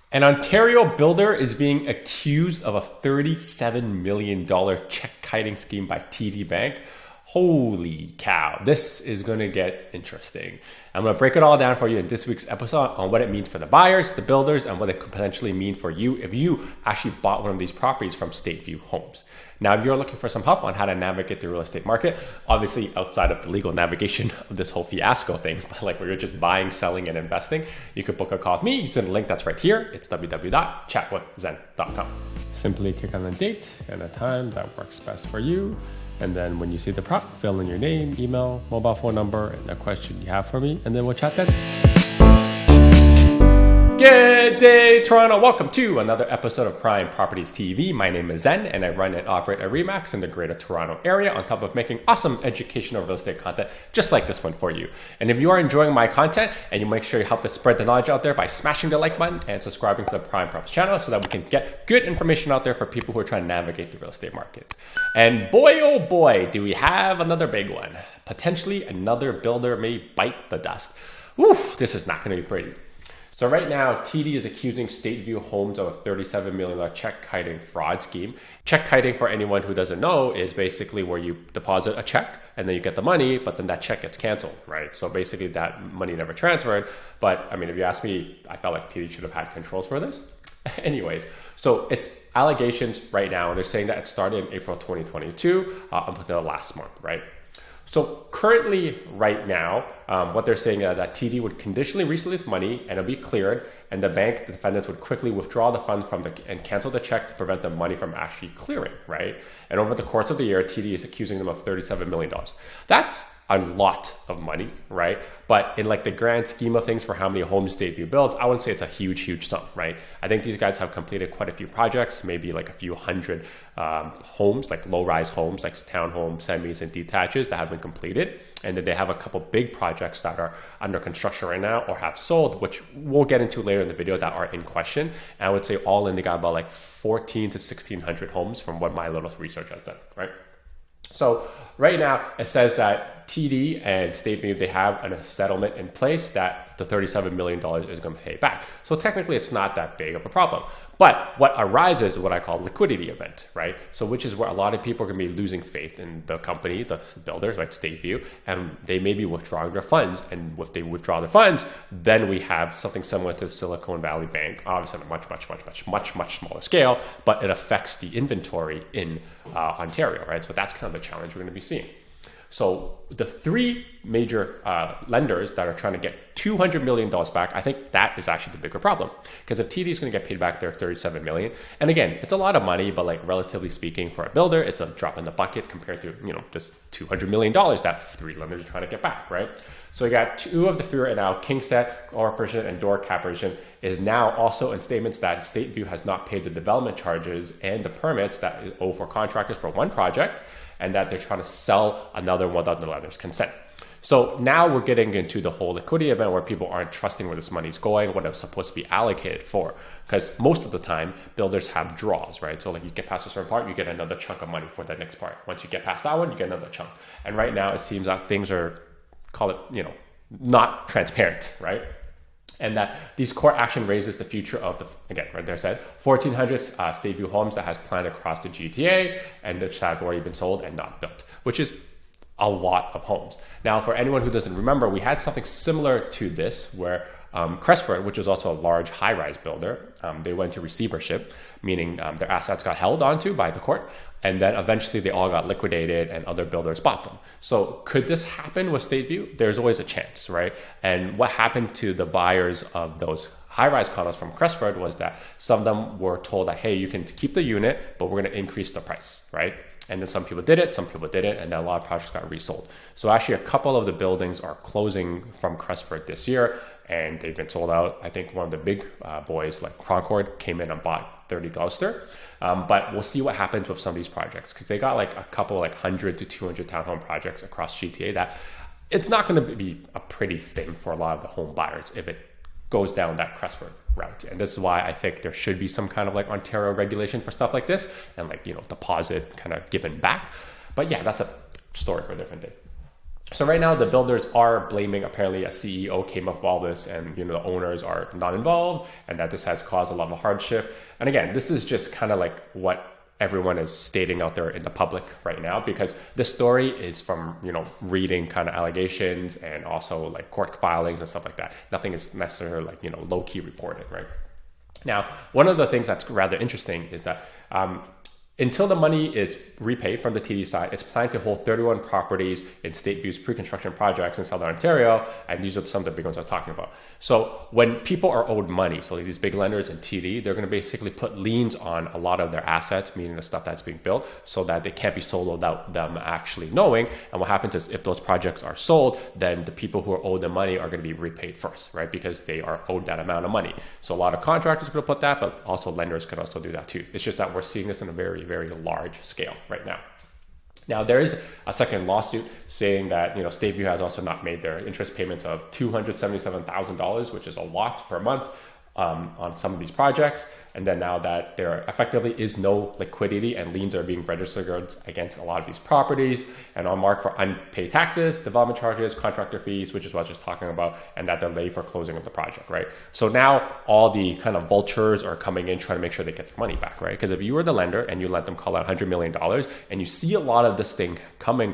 An Ontario builder is being accused of a $37 million check kiting scheme by TD Bank. Holy cow, this is going to get interesting. I'm going to break it all down for you in this week's episode on what it means for the buyers, the builders, and what it could potentially mean for you if you actually bought one of these properties from Stateview Homes. Now, if you're looking for some help on how to navigate the real estate market, obviously outside of the legal navigation of this whole fiasco thing, but like where you're just buying, selling, and investing, you could book a call with me using the link that's right here. It's www.chatwithzen.com. Simply click on the date and a time that works best for you. And then when you see the prompt, fill in your name, email, mobile phone number, and the question you have for me, and then we'll chat then. Good day, Toronto. Welcome to another episode of Prime Properties TV. My name is Zhen, and I run and operate a RE/MAX in the Greater Toronto area, on top of making awesome educational real estate content just like this one for you. And if you are enjoying my content, and you make sure you help to spread the knowledge out there by smashing the like button and subscribing to the Prime Props channel so that we can get good information out there for people who are trying to navigate the real estate market. And boy, oh boy, do we have another big one. Potentially another builder may bite the dust. Whew, this is not going to be pretty. So right now, TD is accusing Stateview Homes of a $37 million check kiting fraud scheme. Check kiting, for anyone who doesn't know, is basically where you deposit a check and then you get the money, but then that check gets canceled, right? So basically that money never transferred. But I mean, if you ask me, I felt like TD should have had controls for this. Anyways, so it's allegations right now. They're saying that it started in April 2022 up until last month, right? So currently, right now, what they're saying is that TD would conditionally release money and it'll be cleared, and the bank defendants would quickly withdraw the funds and cancel the check to prevent the money from actually clearing, right? And over the course of the year, TD is accusing them of $37 million. That's a lot of money, right? But in like the grand scheme of things for how many homes Stateview builds, I wouldn't say it's a huge sum, right? I think these guys have completed quite a few projects, maybe like a few hundred homes, like low-rise homes, like townhomes, semis, and detaches that have been completed. And then they have a couple big projects that are under construction right now or have sold, which we'll get into later in the video, that are in question. And I would say all in, they got about like 14 to 1,600 homes from what my little research has done, right? So right now it says that TD and Stateview, they have a settlement in place that the $37 million is going to pay back. So technically it's not that big of a problem. But what arises is what I call liquidity event, right? So which is where a lot of people are going to be losing faith in the company, the builders like Stateview, and they may be withdrawing their funds. And if they withdraw their funds, then we have something similar to Silicon Valley Bank, obviously on a much smaller scale, but it affects the inventory in Ontario, right? So that's kind of the challenge we're going to be seeing. So the three major lenders that are trying to get $200 million back, I think that is actually the bigger problem. Because if TD is going to get paid back their $37 million, and again, it's a lot of money, but like relatively speaking for a builder, it's a drop in the bucket compared to, you know, just $200 million that three lenders are trying to get back, right? So you got two of the three right now, Kingset Corporation and Door Corporation, is now also in statements that Stateview has not paid the development charges and the permits that is owed for contractors for one project, and that they're trying to sell another one without the lender's consent. So now we're getting into the whole liquidity event where people aren't trusting where this money's going, what it's supposed to be allocated for. Because most of the time, builders have draws, right? So like you get past a certain part, you get another chunk of money for the next part. Once you get past that one, you get another chunk. And right now it seems like things are, call it, you know, not transparent, right? And that these court action raises the future of the, again, right there said, 1,400 Stateview homes that has planned across the GTA and which have already been sold and not built, which is a lot of homes. Now, for anyone who doesn't remember, we had something similar to this where Crestford, which is also a large high-rise builder, they went to receivership, meaning their assets got held onto by the court, and then eventually they all got liquidated and other builders bought them. So could this happen with Stateview? There's always a chance, right? And what happened to the buyers of those high-rise condos from Crestford was that some of them were told that, hey, you can keep the unit, but we're going to increase the price, right? And then some people did it, some people didn't, and then a lot of projects got resold. So actually a couple of the buildings are closing from Crestford this year, and they've been sold out. I think one of the big boys like Concord came in and bought 30 Gloucester. But we'll see what happens with some of these projects, because they got like a couple like 100 to 200 townhome projects across GTA that it's not going to be a pretty thing for a lot of the home buyers if it goes down that Crestford route. And this is why I think there should be some kind of like Ontario regulation for stuff like this and like, you know, deposit kind of given back. But yeah, that's a story for a different day. So right now the builders are blaming apparently a CEO came up with all this and the owners are not involved and that this has caused a lot of hardship. And again, this is just kind of like what everyone is stating out there in the public right now, because this story is from reading kind of allegations and also like court filings and stuff like that. Nothing is necessarily like low-key reported, right? Now, one of the things that's rather interesting is that until the money is repaid from the TD side, it's planned to hold 31 properties in Stateview's pre-construction projects in Southern Ontario, and these are some of the big ones I'm talking about. So when people are owed money, so like these big lenders in TD, they're going to basically put liens on a lot of their assets, meaning the stuff that's being built, so that they can't be sold without them actually knowing. And what happens is if those projects are sold, then the people who are owed the money are going to be repaid first, right? Because they are owed that amount of money. So a lot of contractors could put that, but also lenders can also do that too. It's just that we're seeing this in a very, very large scale right now. Now, there is a second lawsuit saying that Stateview has also not made their interest payments of $277,000, which is a lot per month on some of these projects. And then now that there effectively is no liquidity and liens are being registered against a lot of these properties and on mark for unpaid taxes, development charges, contractor fees, which is what I was just talking about, and that delay for closing of the project, right? So now all the kind of vultures are coming in trying to make sure they get their money back, right? Because if you were the lender and you let them call out $100 million and you see a lot of this thing coming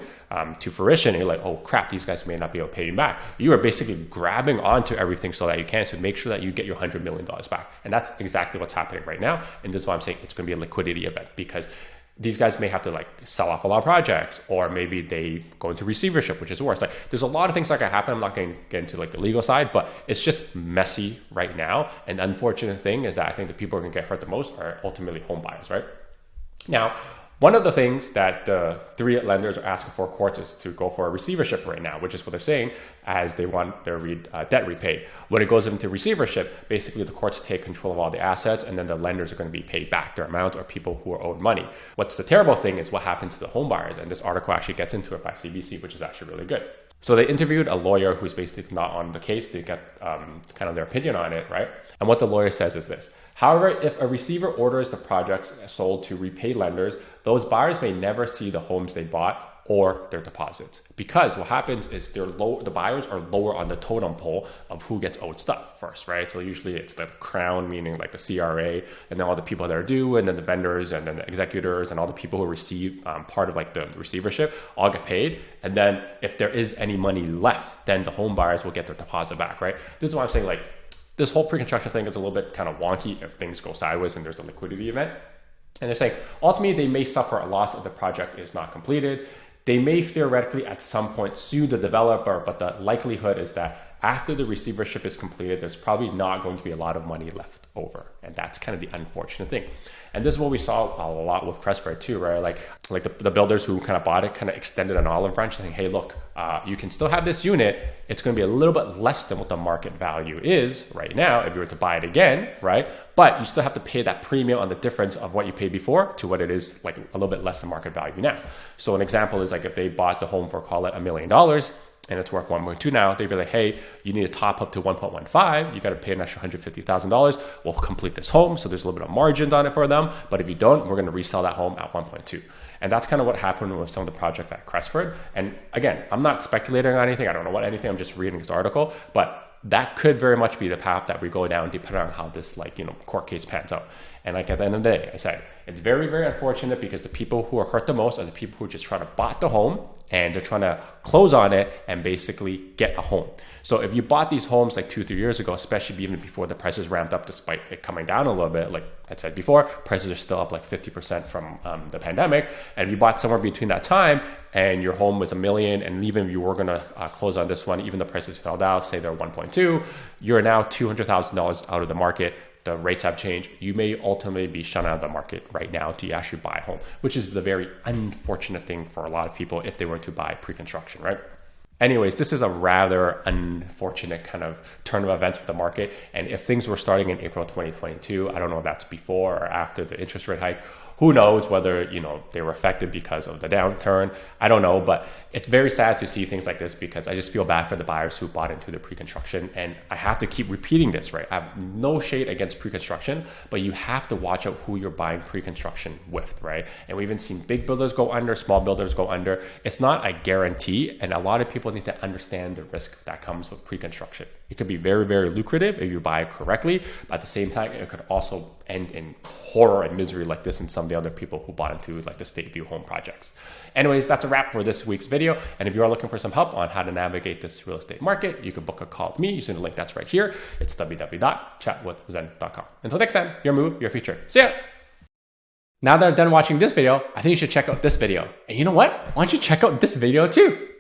to fruition, and you're like, oh crap, these guys may not be able to pay you back. You are basically grabbing onto everything so that you can, so make sure that you get your $100 million back. And that's exactly what's happening right now. And this is why I'm saying it's going to be a liquidity event, because these guys may have to like sell off a lot of projects, or maybe they go into receivership, which is worse. Like there's a lot of things that can happen. I'm not going to get into like the legal side, but it's just messy right now. And the unfortunate thing is that I think the people who are going to get hurt the most are ultimately home buyers, right? Now, one of the things that the three lenders are asking for courts is to go for a receivership right now, which is what they're saying, as they want their debt repaid. When it goes into receivership, basically the courts take control of all the assets, and then the lenders are going to be paid back their amount, or people who are owed money. What's the terrible thing is what happens to the home buyers, and this article actually gets into it by CBC, which is actually really good. So they interviewed a lawyer who's basically not on the case to get kind of their opinion on it, right? And what the lawyer says is this: however, if a receiver orders the projects sold to repay lenders, those buyers may never see the homes they bought or their deposits, because what happens is the buyers are lower on the totem pole of who gets owed stuff first, right? So usually it's the crown, meaning like the CRA, and then all the people that are due, and then the vendors, and then the executors, and all the people who receive part of like the receivership all get paid. And then if there is any money left, then the home buyers will get their deposit back, right? This is why I'm saying like this whole pre-construction thing is a little bit kind of wonky if things go sideways and there's a liquidity event. And they're saying ultimately they may suffer a loss if the project is not completed. They may theoretically at some point sue the developer, but the likelihood is that after the receivership is completed, there's probably not going to be a lot of money left over. And that's kind of the unfortunate thing. And this is what we saw a lot with Crestford too, right? Like the builders who kind of bought it kind of extended an olive branch saying, hey, look, you can still have this unit. It's going to be a little bit less than what the market value is right now if you were to buy it again, right? But you still have to pay that premium on the difference of what you paid before to what it is, like a little bit less than market value now. So an example is like if they bought the home for, call it $1 million, and it's worth 1.2 now, they'd be like, hey, you need to top up to 1.15. You got to pay an extra $150,000. We'll complete this home. So there's a little bit of margin on it for them. But if you don't, we're going to resell that home at 1.2. And that's kind of what happened with some of the projects at Crestford. And again, I'm not speculating on anything. I don't know what anything. I'm just reading this article. But that could very much be the path that we go down depending on how this court case pans out. And like at the end of the day, I said, it's very, very unfortunate because the people who are hurt the most are the people who just try to buy the home and they're trying to close on it and basically get a home. So if you bought these homes like 2-3 years ago, especially even before the prices ramped up despite it coming down a little bit, like I said before, prices are still up like 50% from the pandemic. And if you bought somewhere between that time and your home was $1 million, and even if you were going to close on this one, even the prices fell down, say they're 1.2, you're now $200,000 out of the market. The rates have changed. You may ultimately be shut out of the market right now to actually buy a home, which is the very unfortunate thing for a lot of people if they were to buy pre-construction, right? Anyways, this is a rather unfortunate kind of turn of events with the market. And if things were starting in April 2022, I don't know if that's before or after the interest rate hike, Who knows whether, they were affected because of the downturn. I don't know, but it's very sad to see things like this because I just feel bad for the buyers who bought into the pre-construction. And I have to keep repeating this, right? I have no shade against pre-construction, but you have to watch out who you're buying pre-construction with, right? And we've even seen big builders go under, small builders go under. It's not a guarantee. And a lot of people need to understand the risk that comes with pre-construction. It could be very, very lucrative if you buy it correctly, but at the same time, it could also end in horror and misery like this in some of the other people who bought into like the Stateview home projects. Anyways, that's a wrap for this week's video. And if you are looking for some help on how to navigate this real estate market, you can book a call with me using the link that's right here. It's www.chatwithzen.com. Until next time, your move, your future. See ya! Now that I'm done watching this video, I think you should check out this video. And you know what? Why don't you check out this video too?